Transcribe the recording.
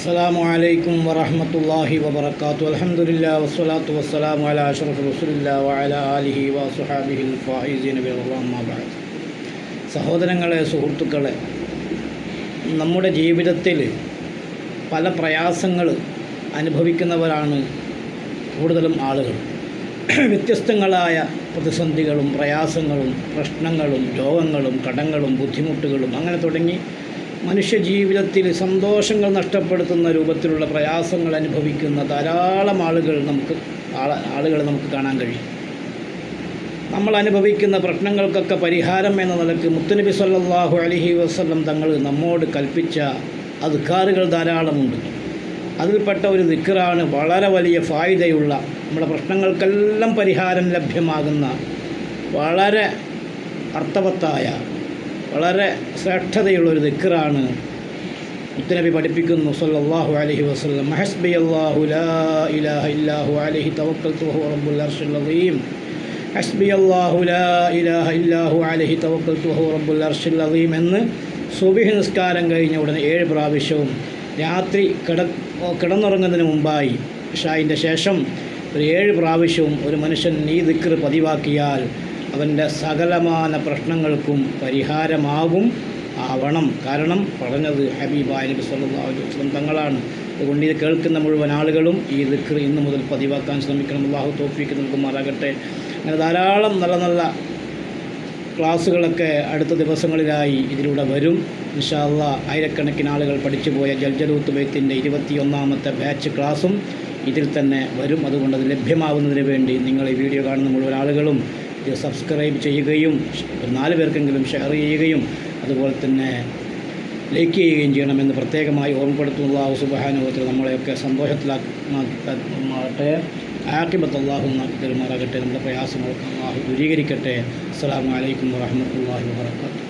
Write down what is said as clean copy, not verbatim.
السلام عليكم ورحمة الله وبركاته. الحمد لله والصلاة والسلام على أشرف رسول الله وعلى آله وصحبه الفائزين برضا أما بعد. സഹോദരങ്ങളെ, സുഹൃത്തുക്കളെ, നമ്മുടെ ജീവിതത്തിൽ പല പ്രയാസങ്ങൾ അനുഭവിക്കുന്നവരാണ് കൂടുതലും ആളുകൾ. വ്യത്യസ്തങ്ങളായ പ്രതിസന്ധികളും പ്രയാസങ്ങളും പ്രശ്നങ്ങളും രോഗങ്ങളും കടങ്ങളും ബുദ്ധിമുട്ടുകളും അങ്ങനെ തുടങ്ങി മനുഷ്യജീവിതത്തിൽ സന്തോഷങ്ങൾ നഷ്ടപ്പെടുത്തുന്ന രൂപത്തിലുള്ള പ്രയാസങ്ങൾ അനുഭവിക്കുന്ന ധാരാളം ആളുകൾ നമുക്ക് കാണാൻ കഴിയും. നമ്മൾ അനുഭവിക്കുന്ന പ്രശ്നങ്ങൾക്കൊക്കെ പരിഹാരം എന്ന നിലക്ക് മുത്തുനബി സല്ലല്ലാഹു അലൈഹി വസല്ലം തങ്ങൾ നമ്മോട് കൽപ്പിച്ച അദ്കാറുകൾ ധാരാളമുണ്ട്. അതിൽപ്പെട്ട ഒരു ദിക്റാണ് വളരെ വലിയ ഫായിദയുള്ള, നമ്മുടെ പ്രശ്നങ്ങൾക്കെല്ലാം പരിഹാരം ലഭ്യമാകുന്ന, വളരെ അർത്ഥവത്തായ, വളരെ ശ്രേഷ്ഠതയുള്ളൊരു ദിക്റാണ്. മുത്തുനബി പഠിപ്പിക്കുന്നു സല്ലല്ലാഹു അലൈഹി വസല്ലം, ഹസ്ബിയല്ലാഹു ലാ ഇലാഹ ഇല്ലാഹു അലൈഹി തവക്കൽതു വഹുവ റബ്ബുൽ അർശിൽ അസീം. ഹസ്ബിയല്ലാഹു ലാ ഇലാഹ ഇല്ലാഹു അലൈഹി തവക്കൽതു വഹുവ റബ്ബുൽ അർശിൽ അസീം എന്ന് സുബ്ഹി നിസ്കാരം കഴിഞ്ഞ ഉടനെ 7 പ്രാവശ്യവും, രാത്രി കിടന്നുറങ്ങുന്നതിന് മുമ്പായി ഇശാഇൻ്റെ ശേഷം ഒരു 7 പ്രാവശ്യവും ഒരു മനുഷ്യൻ ഈ ദിക്ർ പതിവാക്കിയാൽ അവൻ്റെ സകലമാന പ്രശ്നങ്ങൾക്കും പരിഹാരമാകും ആവണം. കാരണം പറഞ്ഞത് ഹബീബായ നബി സല്ലല്ലാഹു അലൈഹി വസല്ലം തങ്ങളാണ്. അതുകൊണ്ട് ഇത് കേൾക്കുന്ന മുഴുവൻ ആളുകളും ഈ ദിക്ർ ഇന്ന് മുതൽ പതിവാക്കാൻ ശ്രമിക്കണം. അല്ലാഹു തൗഫീഖ് നൽകുമാറാകട്ടെ. അങ്ങനെ ധാരാളം നല്ല നല്ല ക്ലാസ്സുകളൊക്കെ അടുത്ത ദിവസങ്ങളിലായി ഇതിലൂടെ വരും. ഇൻഷാ അല്ലാഹ് ആയിരക്കണക്കിന് ആളുകൾ പഠിച്ചു പോയ ജൽജലൂത്ത് ബൈത്തിൻ്റെ 21ാമത്തെ ബാച്ച് ക്ലാസ്സും ഇതിൽ തന്നെ വരും. അതുകൊണ്ട് അത് ലഭ്യമാവുന്നതിന് വേണ്ടി നിങ്ങൾ ഈ വീഡിയോ കാണുന്ന മുഴുവൻ ആളുകളും ഇത് സബ്സ്ക്രൈബ് ചെയ്യുകയും 4 പേർക്കെങ്കിലും ഷെയർ ചെയ്യുകയും അതുപോലെ തന്നെ ലൈക്ക് ചെയ്യുകയും ചെയ്യണമെന്ന് പ്രത്യേകമായി ഓർമ്മപ്പെടുത്തുന്നു. അല്ലാഹു സുബ്ഹാനഹു വ തആല നമ്മളെയൊക്കെ സന്തോഷത്തിലാക്കട്ടെ. ആഖിബത്ത് അല്ലാഹു നാക്കി തരുമാറാകട്ടെ. നമ്മുടെ പ്രയാസങ്ങളൊക്കെ അല്ലാഹു ദൂരീകരിക്കട്ടെ. അസ്സലാമു അലൈക്കും വറഹ്മത്തുള്ളാഹി വബറകാതുഹു.